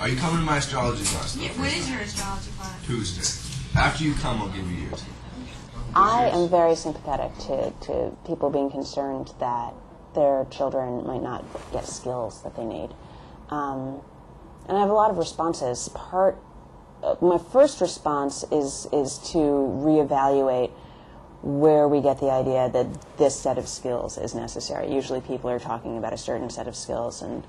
Are you coming to my astrology class? Yeah, when is your astrology class? Tuesday. After you come, I'll give you yours. I am very sympathetic to people being concerned that their children might not get skills that they need. And I have a lot of responses. My first response is to reevaluate where we get the idea that this set of skills is necessary. Usually people are talking about a certain set of skills, and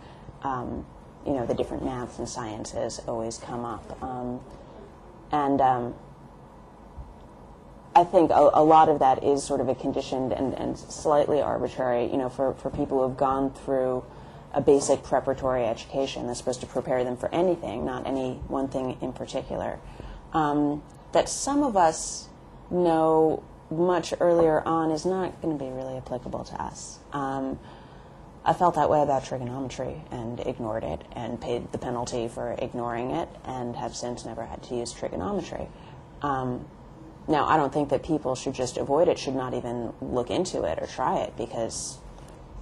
the different maths and sciences always come up. I think a lot of that is sort of a conditioned and slightly arbitrary, for people who have gone through a basic preparatory education that's supposed to prepare them for anything, not any one thing in particular, that some of us know much earlier on is not going to be really applicable to us. I felt that way about trigonometry and ignored it and paid the penalty for ignoring it and have since never had to use trigonometry. Now, I don't think that people should just avoid it, should not even look into it or try it, because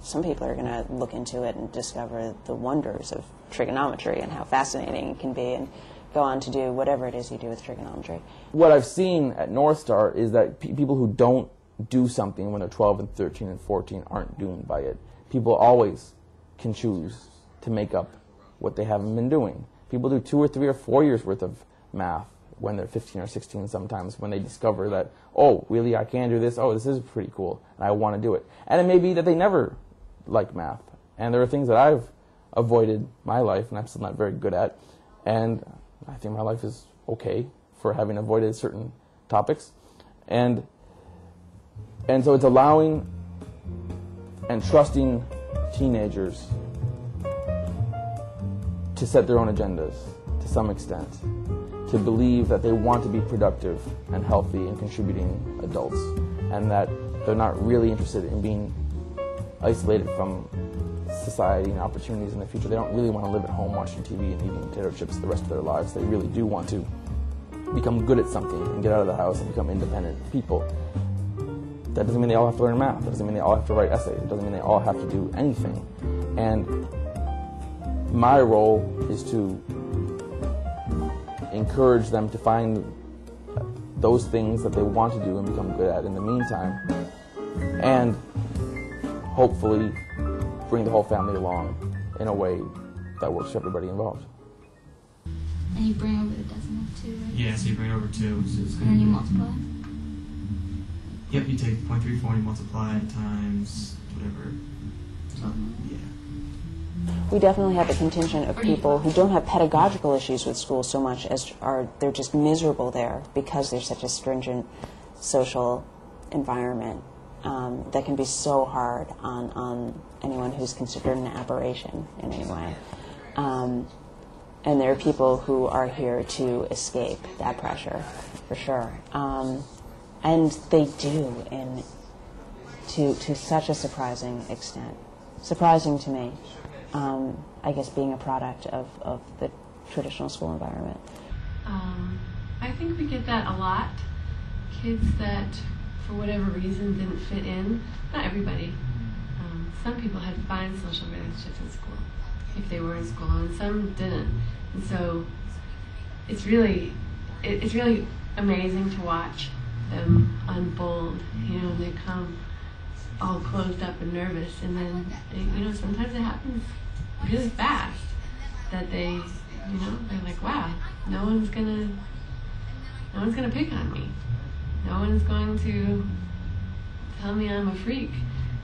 some people are going to look into it and discover the wonders of trigonometry and how fascinating it can be and go on to do whatever it is you do with trigonometry. What I've seen at North Star is that people who don't do something when they're 12 and 13 and 14 aren't doomed by it. People always can choose to make up what they haven't been doing. People do 2 or 3 or 4 years worth of math when they're 15 or 16 sometimes, when they discover that, oh, really, I can do this, oh, this is pretty cool, and I want to do it. And it may be that they never like math. And there are things that I've avoided my life, and I'm still not very good at, and I think my life is okay for having avoided certain topics. And so it's allowing and trusting teenagers to set their own agendas to some extent, to believe that they want to be productive and healthy and contributing adults, and that they're not really interested in being isolated from society and opportunities in the future. They don't really want to live at home watching TV and eating potato chips the rest of their lives. They really do want to become good at something and get out of the house and become independent people. That doesn't mean they all have to learn math. That doesn't mean they all have to write essays. It doesn't mean they all have to do anything. And my role is to encourage them to find those things that they want to do and become good at in the meantime, and hopefully bring the whole family along in a way that works for everybody involved. And you bring over the decimal too, right? Yeah, so you bring over 2, which is and then you multiply? Yep, you take 0.34 and you multiply it times whatever. Yeah. We definitely have a contingent of people who don't have pedagogical issues with school so much as they're just miserable there because there's such a stringent social environment that can be so hard on anyone who's considered an aberration in any way. And there are people who are here to escape that pressure, for sure. And they do, to such a surprising extent. Surprising to me, I guess, being a product of the traditional school environment. I think we get that a lot. Kids that, for whatever reason, didn't fit in. Not everybody. Some people had to find social relationships in school, if they were in school, and some didn't. And so it's really amazing to watch them unfold. They come all closed up and nervous, and then sometimes it happens really fast that they're like, wow, no one's gonna pick on me. No one's going to tell me I'm a freak.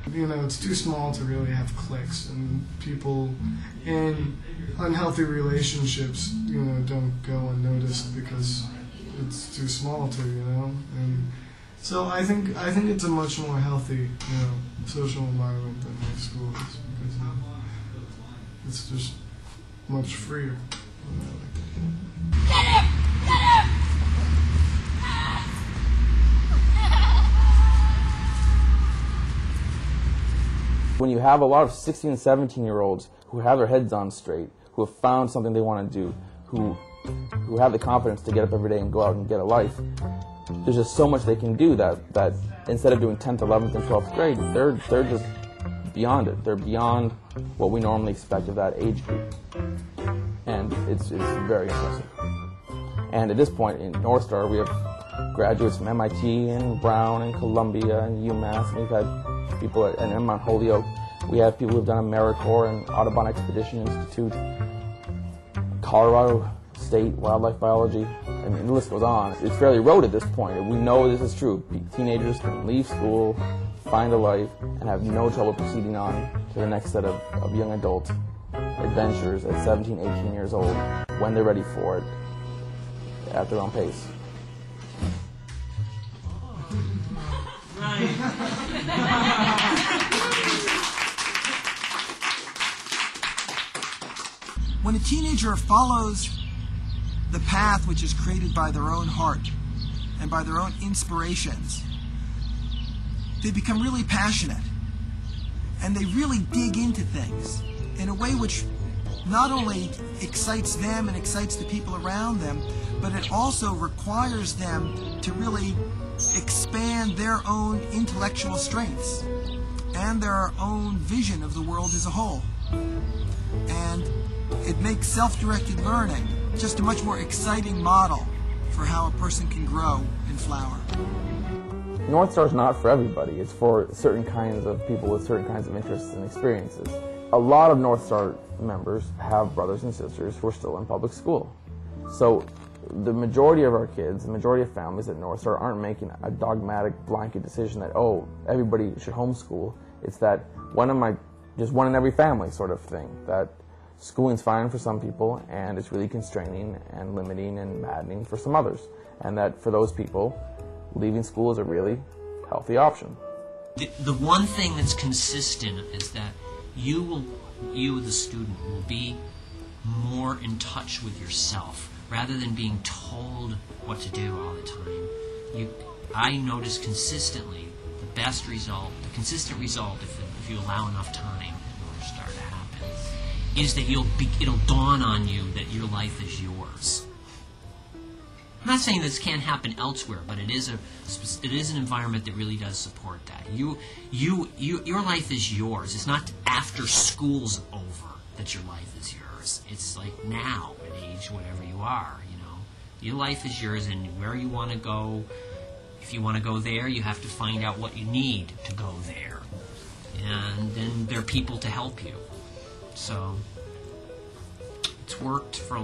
It's too small to really have cliques, and people in unhealthy relationships, don't go unnoticed because it's too small to, and so I think it's a much more healthy, social environment than most schools, because it's just much freer. When you have a lot of 16 and 17-year-olds who have their heads on straight, who have found something they want to do, who have the confidence to get up every day and go out and get a life, there's just so much they can do that instead of doing 10th, 11th, and 12th grade, they're just beyond it. They're beyond what we normally expect of that age group. And and it's very impressive. And at this point in North Star, we have graduates from MIT and Brown and Columbia and UMass. We've had people at Mount Holyoke. We have people who've done AmeriCorps and Audubon Expedition Institute, Colorado State Wildlife Biology. I mean, the list goes on. It's fairly rote at this point. We know this is true. Teenagers can leave school, find a life, and have no trouble proceeding on to the next set of young adult adventures at 17, 18 years old when they're ready for it at their own pace. When a teenager follows the path which is created by their own heart and by their own inspirations, they become really passionate, and they really dig into things in a way which not only excites them and excites the people around them, but it also requires them to really expand their own intellectual strengths and their own vision of the world as a whole. And it makes self-directed learning just a much more exciting model for how a person can grow and flower. North Star is not for everybody. It's for certain kinds of people with certain kinds of interests and experiences. A lot of North Star members have brothers and sisters who are still in public school. So the majority of our kids, the majority of families at North Star aren't making a dogmatic blanket decision that, oh, everybody should homeschool. It's that just one in every family sort of thing, that schooling's fine for some people and it's really constraining and limiting and maddening for some others. And that for those people, leaving school is a really healthy option. The one thing that's consistent is that you, the student, will be more in touch with yourself rather than being told what to do all the time. I notice consistently the consistent result, if you allow enough time in North Star to happen, is that it'll dawn on you that your life is yours. I'm not saying this can't happen elsewhere, but it is an environment that really does support that. Your life is yours. It's not after school's over that your life is yours. It's like now, at age whatever you are, Your life is yours, and where you want to go, if you want to go there, you have to find out what you need to go there. And then there are people to help you. So it's worked for,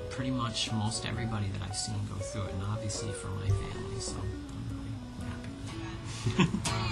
pretty much most everybody that I've seen go through it, and obviously for my family, so I'm really happy with that.